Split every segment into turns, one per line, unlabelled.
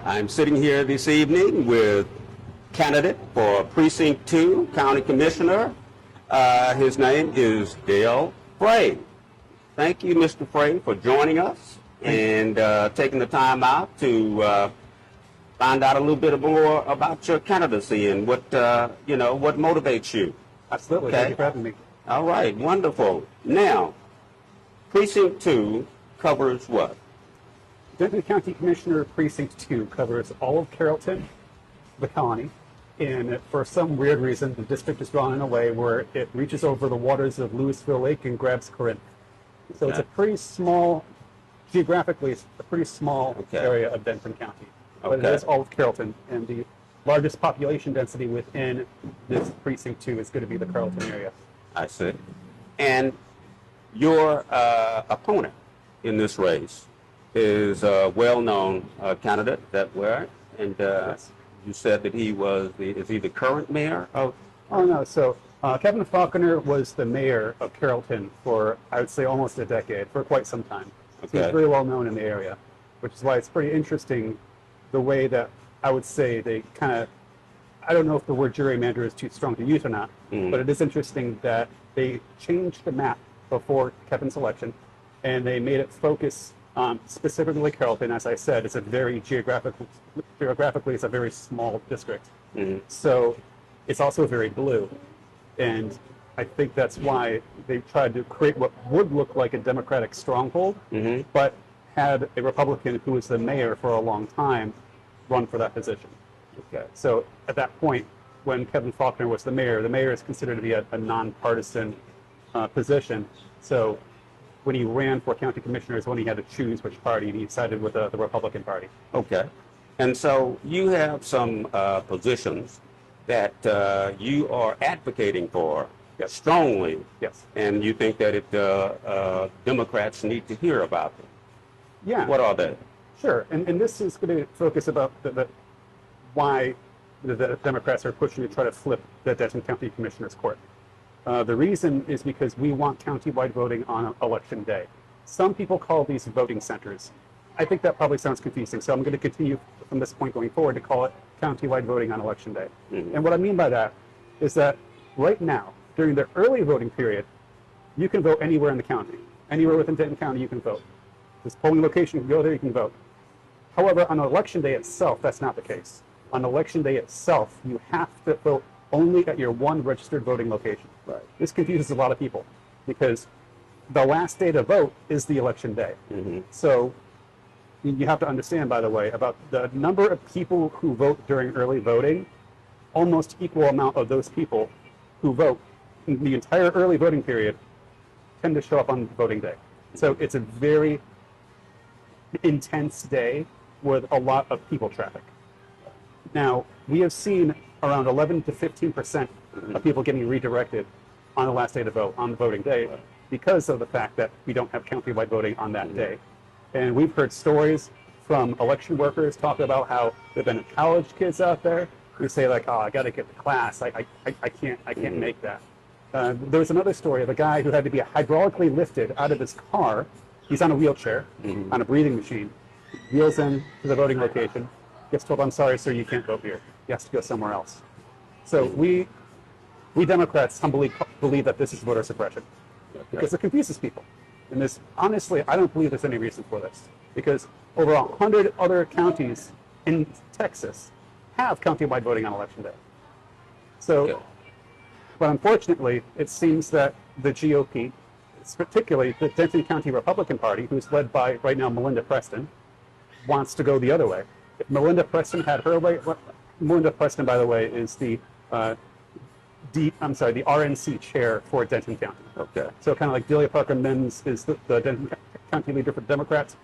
I'm sitting here this evening with candidate for Precinct 2, County Commissioner. His name is Dale Frey. Thank you, Mr. Frey, for joining us and taking the time out to find out a little bit more about your candidacy and what what motivates you.
Absolutely.
Okay.
Thank you for having me.
All right, wonderful. Now, Precinct 2 covers what?
Denton County Commissioner Precinct 2 covers all of Carrollton, the county, and for some weird reason, the district is drawn in a way where it reaches over the waters of Louisville Lake and grabs Corinth. So it's a pretty small, geographically, it's a pretty small area of Denton County. But it is all of Carrollton, and the largest population density within this Precinct 2 is going to be the Carrollton area.
I see. And your opponent in this race is a well-known candidate, that way, and
Yes.
you said that is he the current mayor of?
Oh no, so Kevin Faulconer was the mayor of Carrollton for, I would say, almost a decade, for quite some time. So he's very well known in the area, which is why it's pretty interesting the way that I would say they kind of, I don't know if the word gerrymander is too strong to use or not, but it is interesting that they changed the map before Kevin's election, and they made it focus specifically Carrollton. As I said, it's a very geographically, it's a very small district. So it's also very blue. And I think that's why they tried to create what would look like a Democratic stronghold, but had a Republican who was the mayor for a long time run for that position. Okay. So at that point, when Kevin Faulconer was the mayor is considered to be a nonpartisan position. So when he ran for county commissioners, when he had to choose which party, he sided with the Republican Party.
Okay. And so you have some positions that you are advocating for strongly.
Yes.
And you think that Democrats need to hear about them.
Yeah.
What are they?
Sure. And this is going to focus about why the Democrats are pushing to try to flip the Denton County Commissioners Court. The reason is because we want countywide voting on election day. Some people call these voting centers. I think that probably sounds confusing, so I'm going to continue from this point going forward to call it countywide voting on election day. And what I mean by that is that right now, during the early voting period, you can vote anywhere in the county. Anywhere within Denton County, you can vote. This polling location, you can go there, you can vote. However, on election day itself, that's not the case. On election day itself, you have to vote only at your one registered voting location.
Right.
This confuses a lot of people because the last day to vote is the election day. So you have to understand, by the way, about the number of people who vote during early voting, almost equal amount of those people who vote in the entire early voting period tend to show up on voting day. So it's a very intense day with a lot of people traffic. Now, we have seen around 11 to 15% of people getting redirected on the last day to vote, on the voting day, because of the fact that we don't have countywide voting on that day. And we've heard stories from election workers talk about how there have been college kids out there who say like, oh, I got to get to class. I can't make that. There was another story of a guy who had to be hydraulically lifted out of his car. He's on a wheelchair, on a breathing machine, wheels in to the voting location, gets told, I'm sorry, sir, you can't vote here. He has to go somewhere else. So we Democrats humbly believe that this is voter suppression because it confuses people. And this, honestly, I don't believe there's any reason for this because over 100 other counties in Texas have countywide voting on election day. So, but unfortunately, it seems that the GOP, particularly the Denton County Republican Party, who's led by, right now, Melinda Preston, wants to go the other way. If Melinda Preston had her way, Melinda Preston, by the way, is the RNC chair for Denton County.
Okay.
So kind of like Delia Parker Mims is the Denton County leader for the Democrats.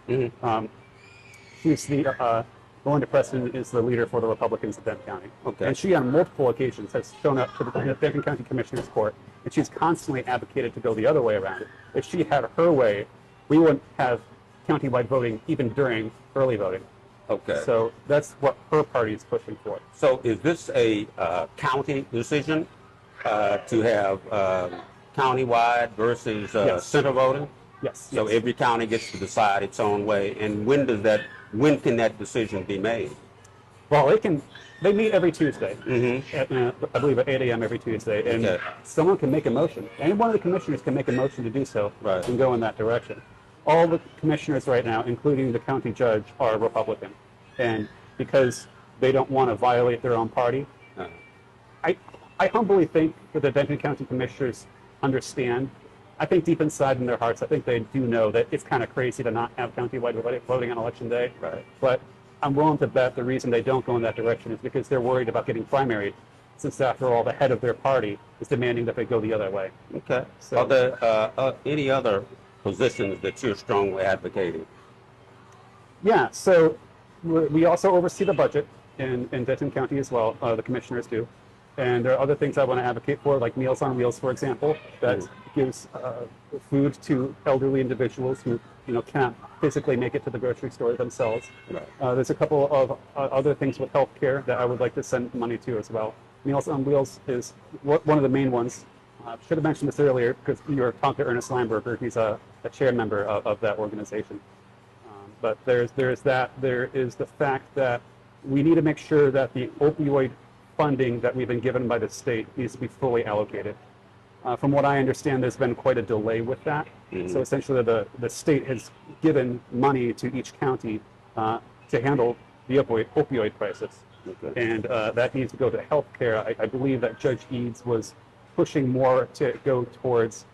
She's the Melinda Preston is the leader for the Republicans of Denton County.
Okay.
And she, on multiple occasions, has shown up to the Denton County Commissioners Court, and she's constantly advocated to go the other way around it. If she had her way, we wouldn't have countywide voting even during early voting.
Okay.
So that's what her party is pushing for.
So is this a county decision to have countywide versus center voting?
Yes.
So every county gets to decide its own way. And when can that decision be made?
Well, they meet every Tuesday, I believe at 8 a.m. every Tuesday, and
Okay.
someone can make a motion. Any one of the commissioners can make a motion to do so
Right.
and go in that direction. All the commissioners right now, including the county judge, are Republican. And because they don't want to violate their own party,
Uh,
I humbly think that the Denton County Commissioners understand. I think deep inside in their hearts, I think they do know that it's kind of crazy to not have countywide voting on Election Day.
Right.
But I'm willing to bet the reason they don't go in that direction is because they're worried about getting primaried, since after all, the head of their party is demanding that they go the other way.
Okay.
So-
Are there any other positions that you're strongly advocating?
Yeah, so we also oversee the budget in Denton County as well, the commissioners do. And there are other things I want to advocate for, like Meals on Wheels, for example, that gives food to elderly individuals who can't physically make it to the grocery store themselves.
Right.
There's a couple of other things with healthcare that I would like to send money to as well. Meals on Wheels is one of the main ones. I should have mentioned this earlier because you were talking to Ernest Lineberger. He's a chair member of that organization. But there's that. There is the fact that we need to make sure that the opioid funding that we've been given by the state needs to be fully allocated. From what I understand, there's been quite a delay with that. So essentially, the state has given money to each county to handle the opioid crisis.
Okay.
And that needs to go to healthcare. I believe that Judge Eads was pushing more to go towards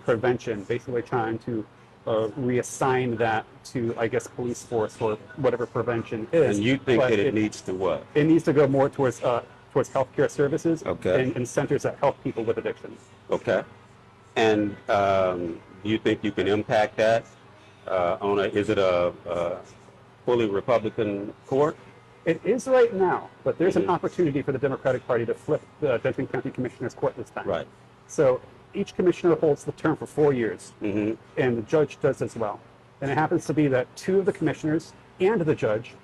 prevention, basically trying to reassign that to, I guess, police force or whatever prevention is.
And you think
But
that it needs to what?
it needs to go more towards healthcare services
Okay.
and centers that help people with addictions.
Okay. And do you think you can impact that is it a fully Republican court?
It is right now, but there's an opportunity for the Democratic Party to flip the Denton County Commissioners Court this time.
Right.
So each commissioner holds the term for 4 years, and the judge does as well. And it happens to be that 2 of the commissioners and the judge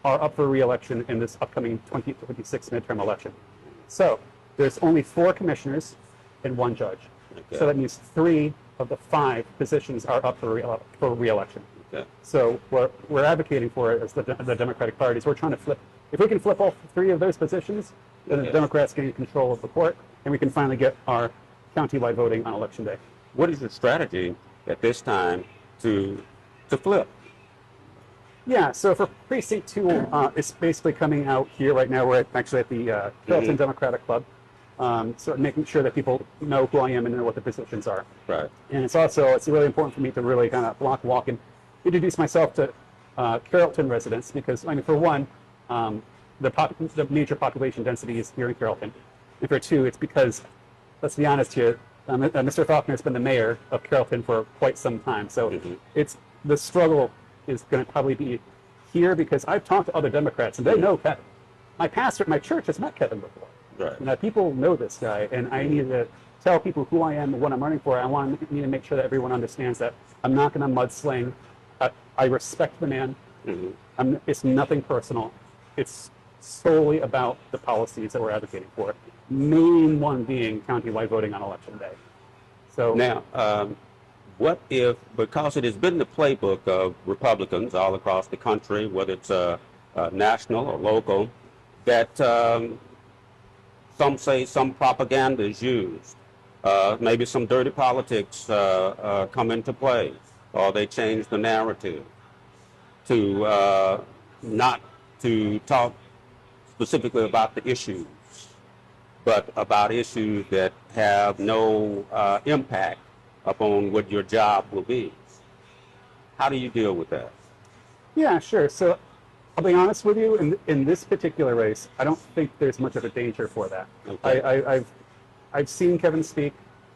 are up for re-election in this upcoming 2026 midterm election. So there's only 4 commissioners and 1 judge.
Okay.
So that means 3 of the 5 positions are up for re-election.
Okay.
So what we're advocating for as the Democratic Party is we're trying to flip. If we can flip all 3 of those positions, then the
Okay.
Democrats gain control of the court, and we can finally get our county-wide voting on Election Day.
What is your strategy at this time to flip?
Yeah, so for Precinct 2, it's basically coming out here right now. We're actually at the Carrollton Democratic Club, so making sure that people know who I am and know what the positions are.
Right.
And it's really important for me to really kind of block walk and introduce myself to Carrollton residents because, I mean, for one, the major population density is here in Carrollton. And for 2, it's because, let's be honest here, Mr. Faulkner has been the mayor of Carrollton for quite some time. So it's the struggle is going to probably be here because I've talked to other Democrats and they know Kevin. My pastor at my church has met Kevin before.
Right.
People know this guy, and I need to tell people who I am and what I'm running for. Need to make sure that everyone understands that I'm not going to mudsling. I respect the man. It's nothing personal. It's solely about the policies that we're advocating for. Main one being countywide voting on Election Day. So
Now, what if, because it has been the playbook of Republicans all across the country, whether it's national or local, that some say some propaganda is used, maybe some dirty politics come into play, or they change the narrative to not to talk specifically about the issues, but about issues that have no impact upon what your job will be. How do you deal with that?
yeah, sure. So I'll be honest with you. In this particular race, I don't think there's much of a danger for that.
Okay.
I've seen Kevin speak.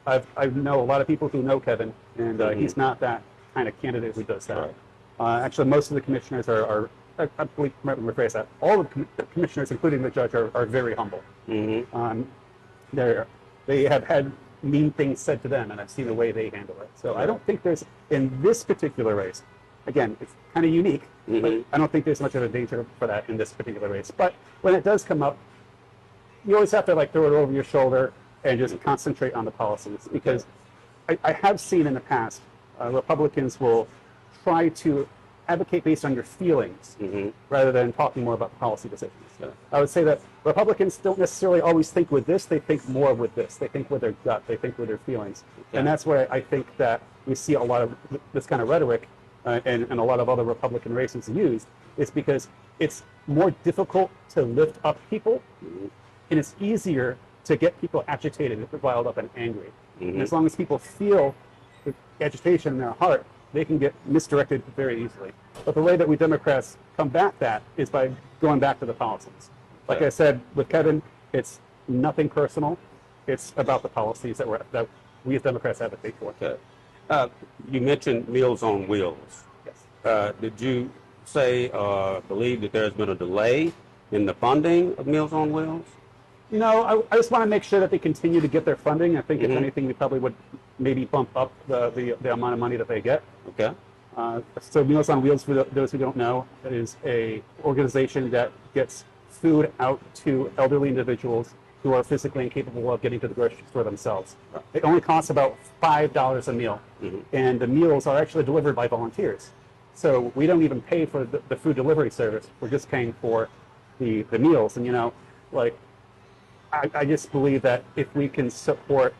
I know a lot of people who know Kevin, and he's not that kind of candidate who does that.
Right.
Actually, most of the commissioners are I believe, rephrase that. All of the commissioners, including the judge, are very humble. They have had mean things said to them, and I've seen the way they handle it. So I don't think there's, in this particular race, again, it's kind of unique, but I don't think there's much of a danger for that in this particular race. But when it does come up, you always have to throw it over your shoulder and just concentrate on the policies, because I have seen in the past, Republicans will try to advocate based on your feelings rather than talking more about policy decisions.
Yeah.
I would say that Republicans don't necessarily always think with this. They think more with this. They think with their gut. They think with their feelings.
Yeah.
And that's where I think that we see a lot of this kind of rhetoric and a lot of other Republican races used, is because it's more difficult to lift up people, and it's easier to get people agitated, riled up, and angry. And as long as people feel the agitation in their heart, they can get misdirected very easily. But the way that we Democrats combat that is by going back to the policies. Like I said with Kevin, it's nothing personal. It's about the policies that we as Democrats advocate for.
Okay. You mentioned Meals on Wheels.
Yes.
Did you say or believe that there's been a delay in the funding of Meals on Wheels?
No, I just want to make sure that they continue to get their funding. I think if anything, we probably would maybe bump up the amount of money that they get.
Okay.
So Meals on Wheels, for those who don't know, is a organization that gets food out to elderly individuals who are physically incapable of getting to the grocery store themselves. It only costs about $5 a meal, and the meals are actually delivered by volunteers. So we don't even pay for the food delivery service. We're just paying for the meals. And, I just believe that if we can support,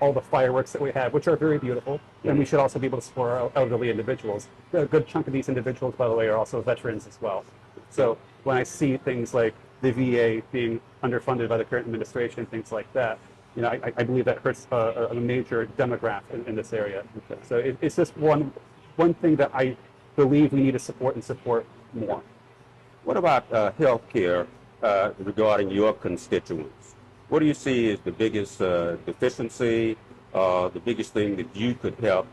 all the fireworks that we have, which are very beautiful, then we should also be able to support our elderly individuals. A good chunk of these individuals, by the way, are also veterans as well. So when I see things like the VA being underfunded by the current administration, things like that, I believe that hurts a major demographic in this area. So it's just one thing that I believe we need to support and support more.
What about health care regarding your constituents? What do you see as the biggest deficiency, the biggest thing that you could help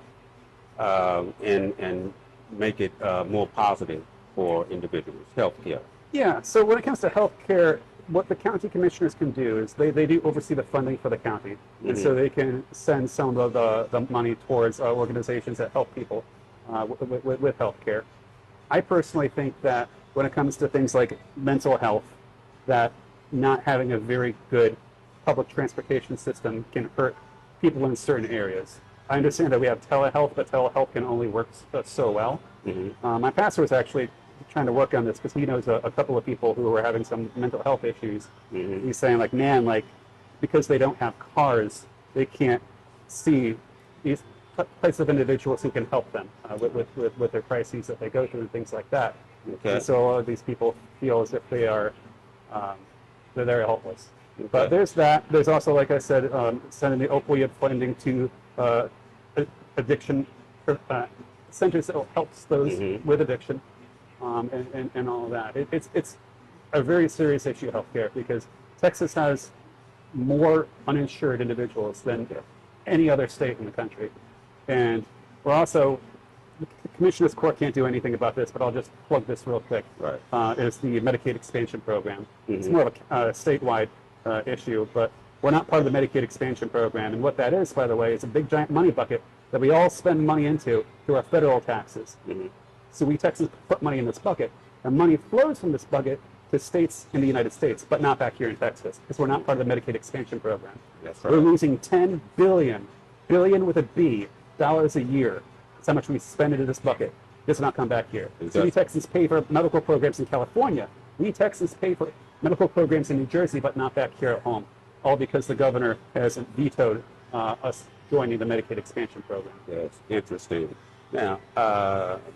and make it more positive for individuals, health care?
Yeah, so when it comes to health care, what the county commissioners can do is they do oversee the funding for the county. And so they can send some of the money towards organizations that help people with health care. I personally think that when it comes to things like mental health, that not having a very good public transportation system can hurt people in certain areas. I understand that we have telehealth, but telehealth can only work so well. My pastor was actually trying to work on this because he knows a couple of people who were having some mental health issues. He's saying, because they don't have cars, they can't see these types of individuals who can help them with their crises that they go through and things like that.
Okay.
And so a lot of these people feel as if they're very helpless. Okay. But there's that. There's also, like I said, sending the opioid funding to addiction centers that helps those with addiction and all of that. It's a very serious issue, healthcare, because Texas has more uninsured individuals than any other state in the country. And we're also, the Commissioners Court can't do anything about this, but I'll just plug this real quick.
Right.
It's the Medicaid expansion program. It's more of a statewide issue, but we're not part of the Medicaid expansion program. And what that is, by the way, is a big giant money bucket that we all spend money into through our federal taxes. So we Texans put money in this bucket, and money flows from this bucket to states in the United States, but not back here in Texas, because we're not part of the Medicaid expansion program.
That's right.
We're losing $10 billion with a B, dollars a year. That's how much we spend into this bucket. It does not come back here. So we Texans pay for medical programs in California. We Texans pay for medical programs in New Jersey, but not back here at home, all because the governor has vetoed us joining the Medicaid expansion program.
Yes, interesting. Now,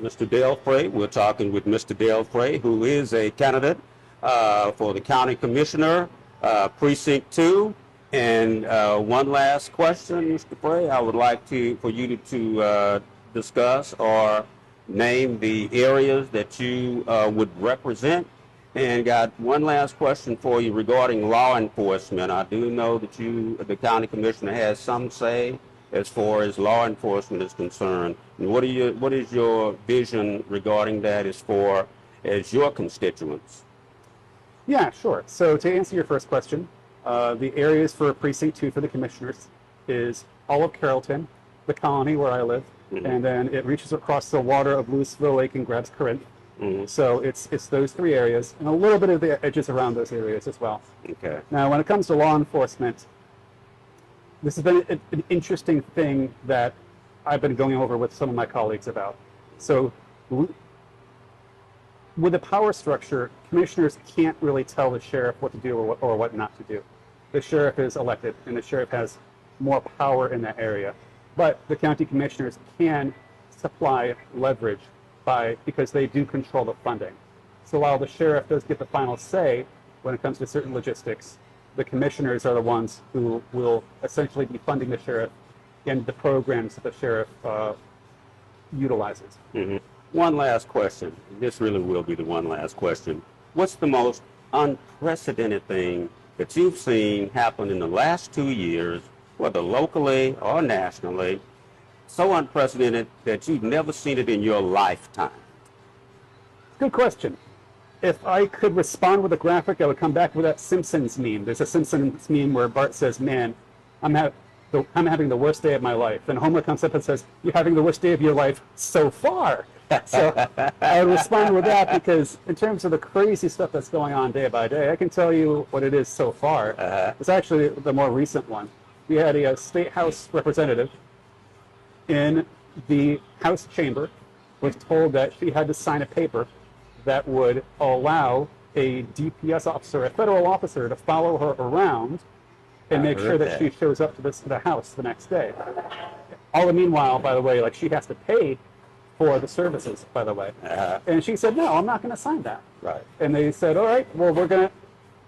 Mr. Dale Frey, we're talking with Mr. Dale Frey, who is a candidate for the County Commissioner, Precinct 2. And one last question, Mr. Frey, I would like for you to discuss or name the areas that you would represent. And got one last question for you regarding law enforcement. I do know that the county commissioner, has some say as far as law enforcement is concerned. And what is your vision regarding that as your constituents?
Yeah, sure. So to answer your first question, the areas for Precinct 2 for the commissioners is all of Carrollton, the Colony where I live, and then it reaches across the water of Louisville Lake and grabs Corinth. So it's those three areas, and a little bit of the edges around those areas as well.
Okay.
Now, when it comes to law enforcement, this has been an interesting thing that I've been going over with some of my colleagues about. So with the power structure, commissioners can't really tell the sheriff what to do or what not to do. The sheriff is elected, and the sheriff has more power in that area. But the county commissioners can supply leverage because they do control the funding. So while the sheriff does get the final say when it comes to certain logistics, the commissioners are the ones who will essentially be funding the sheriff and the programs that the sheriff utilizes.
Mm-hmm. One last question. This really will be the one last question. What's the most unprecedented thing that you've seen happen in the last 2 years, whether locally or nationally, so unprecedented that you've never seen it in your lifetime?
Good question. If I could respond with a graphic, I would come back with that Simpsons meme. There's a Simpsons meme where Bart says, "Man, I'm having the worst day of my life." And Homer comes up and says, "You're having the worst day of your life so far." So I would respond with that because in terms of the crazy stuff that's going on day by day, I can tell you what it is so far. It's actually the more recent one. We had a state house representative in the House chamber was told that she had to sign a paper that would allow a DPS officer, a federal officer, to follow her around and make sure that she shows up to the house the next day. All the meanwhile, by the way, like she has to pay for the services, by the way. And she said, "No, I'm not going to sign that."
Right.
And they said, "All right, well, we're going to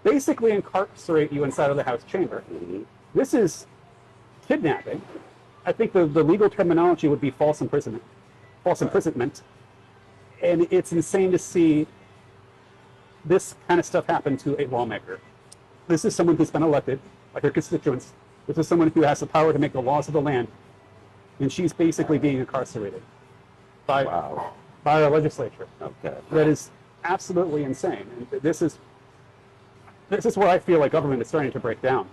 basically incarcerate you inside of the House chamber."
Mm-hmm.
This is kidnapping. I think the legal terminology would be false imprisonment. And it's insane to see this kind of stuff happen to a lawmaker. This is someone who's been elected, like her constituents. This is someone who has the power to make the laws of the land. And she's basically being incarcerated by our legislature.
Okay.
That is absolutely insane. And this is where I feel like government is starting to break down.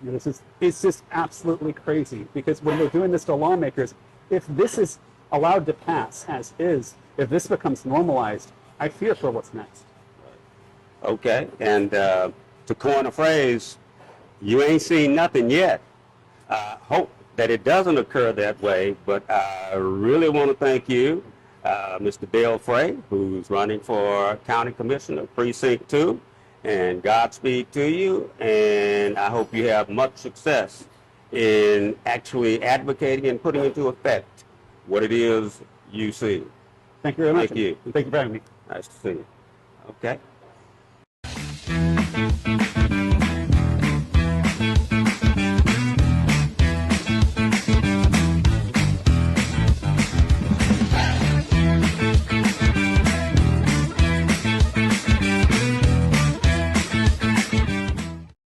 You know, it's just absolutely crazy because when we're doing this to lawmakers, if this is allowed to pass as is, if this becomes normalized, I fear for what's next.
Okay, and to coin a phrase, you ain't seen nothing yet. Hope that it doesn't occur that way, but I really want to thank you, Mr. Dale Frey, who's running for County Commissioner, Precinct 2, and Godspeed to you, and I hope you have much success in actually advocating and putting into effect what it is you see.
Thank you very much.
Thank you.
And thank you for having me.
Nice to see you. Okay.